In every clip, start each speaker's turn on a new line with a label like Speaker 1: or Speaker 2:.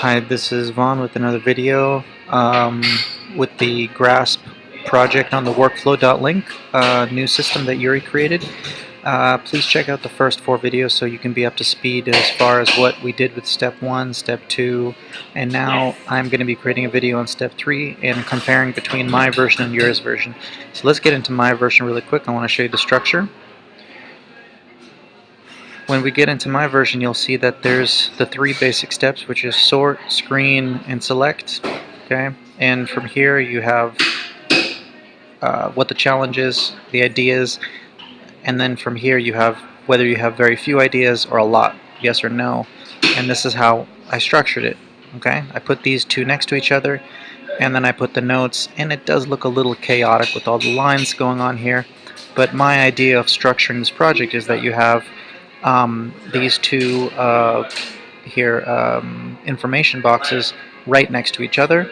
Speaker 1: Hi, this is Vaughn with another video with the GRASP project on the workflow.link, new system that Yuri created. Please check out the first 4 videos so you can be up to speed as far as what we did with step 1, step 2, and now I'm going to be creating a video on step 3 and comparing between my version and Yuri's version. So let's get into my version really quick. I want to show you the structure. When we get into my version, you'll see that there's the 3 basic steps, which is sort, screen, and select. Okay, and from here you have what the challenge is, the ideas, and then from here you have whether you have very few ideas or a lot, yes or no. And this is how I structured it. Okay, I put these 2 next to each other, and then I put the notes, and it does look a little chaotic with all the lines going on here. But my idea of structuring this project is that you have these 2 information boxes right next to each other,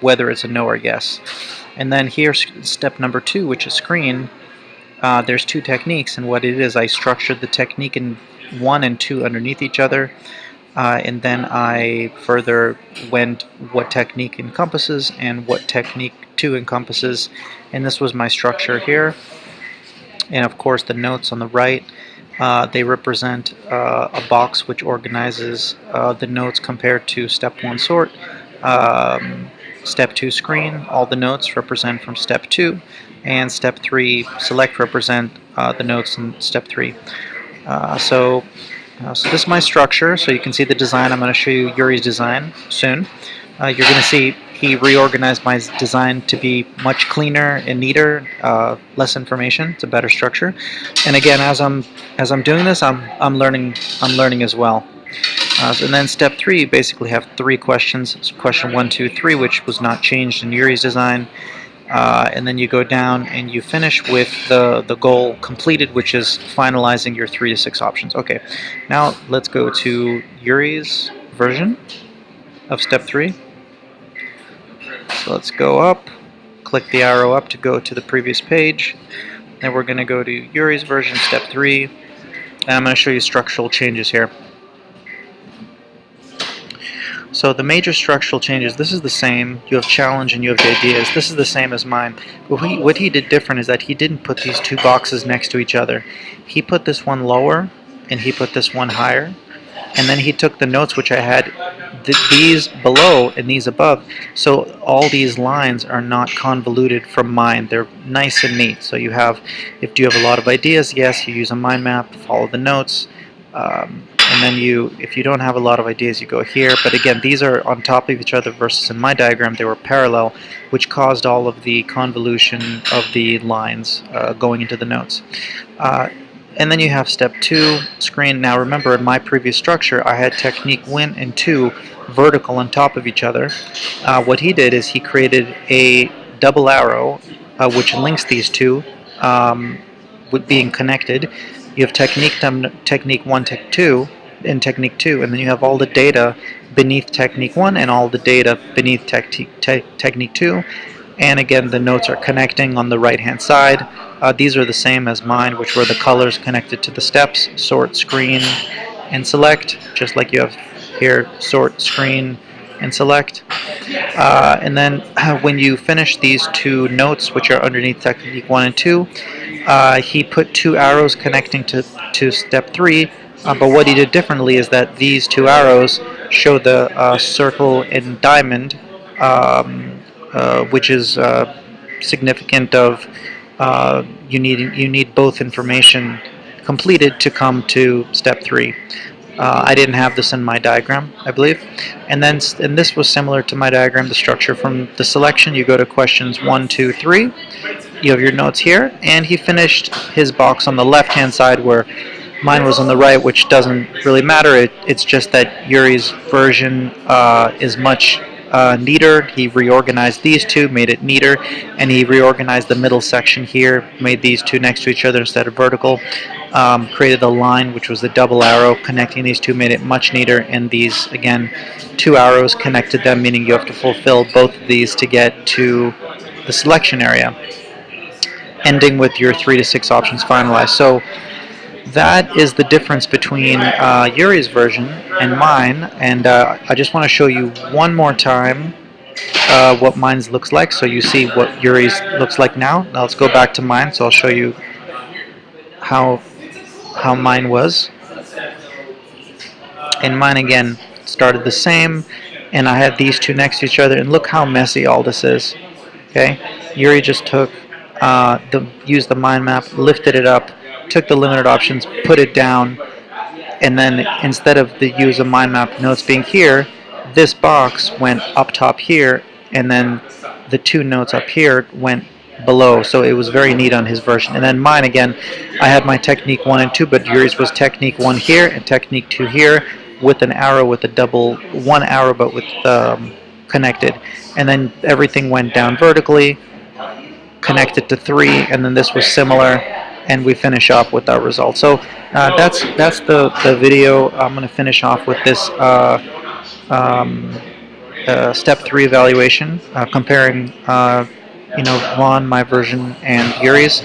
Speaker 1: whether it's a no or yes. And then here's step number 2, which is screen. There's 2 techniques, and what it is, I structured the technique in 1 and 2 underneath each other, and then I further went what technique encompasses and what technique 2 encompasses, and this was my structure here. And of course the notes on the right, they represent a box which organizes the notes compared to step 1 sort, step 2 screen. All the notes represent from step 2, and step 3 select represent the notes in step 3. So this is my structure. So you can see the design. I'm going to show you Yuri's design soon. You're going to see he reorganized my design to be much cleaner and neater, less information. It's a better structure. And again, as I'm doing this, I'm learning as well. And then step 3 basically have 3 questions. So question 1, 2, 3, which was not changed in Yuri's design. And then you go down and you finish with the goal completed, which is finalizing your 3 to 6 options. Okay, now let's go to Yuri's version of step 3. So let's go up, click the arrow up to go to the previous page. Then we're going to go to Yuri's version, step 3. And I'm going to show you structural changes here. So the major structural changes, this is the same. You have challenge and you have the ideas. This is the same as mine. But what he did different is that he didn't put these 2 boxes next to each other. He put this one lower and he put this one higher. And then he took the notes which I had, these below and these above, so all these lines are not convoluted from mine. They're nice and neat. So you have, if you have a lot of ideas, yes, you use a mind map, follow the notes, and then if you don't have a lot of ideas, you go here. But again, these are on top of each other versus in my diagram they were parallel, which caused all of the convolution of the lines going into the notes. And then you have step 2, screen. Now remember, in my previous structure I had technique 1 and 2 vertical on top of each other. What he did is he created a double arrow which links these 2 with being connected. You have technique 1, tech 2, and technique 2, and then you have all the data beneath technique 1 and all the data beneath technique 2. And again, the notes are connecting on the right hand side. These are the same as mine, which were the colors connected to the steps, sort, screen, and select, just like you have here, sort, screen, and select. And then when you finish these 2 notes, which are underneath technique 1 and 2, he put 2 arrows connecting to step 3, but what he did differently is that these 2 arrows show the circle and diamond, which is significant of you need both information completed to come to step 3. I didn't have this in my diagram, I believe. And this was similar to my diagram, the structure. From the selection, you go to questions 1, 2, 3. You have your notes here, and he finished his box on the left-hand side where mine was on the right, which doesn't really matter. It's just that Yuri's version is much neater. He reorganized these 2, made it neater, and he reorganized the middle section here, made these 2 next to each other instead of vertical, created a line which was the double arrow connecting these 2, made it much neater, and these, again, 2 arrows connected them, meaning you have to fulfill both of these to get to the selection area, ending with your 3 to 6 options finalized. So that is the difference between Yuri's version and mine, and I just want to show you one more time what mine looks like, so you see what Yuri's looks like now. Now let's go back to mine, so I'll show you how mine was. And mine again started the same, and I had these two next to each other, and look how messy all this is. Okay, Yuri just took used the mind map, lifted it up, took the limited options, put it down, and then instead of the use of mind map notes being here, this box went up top here, and then the two notes up here went below, so it was very neat on his version. And then mine again, I had my technique 1 and 2, but Yuri's was technique 1 here and technique 2 here, with an arrow, with a double, one arrow but with connected, and then everything went down vertically, connected to 3, and then this was similar, and we finish off with our result. So that's the video. I'm going to finish off with this step 3 evaluation, comparing Vaughn, my version, and Yuri's.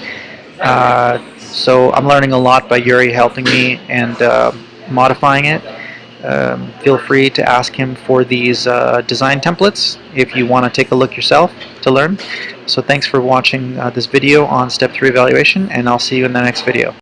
Speaker 1: So I'm learning a lot by Yuri helping me and modifying it. Feel free to ask him for these design templates if you want to take a look yourself to learn. So thanks for watching this video on step 3 evaluation, and I'll see you in the next video.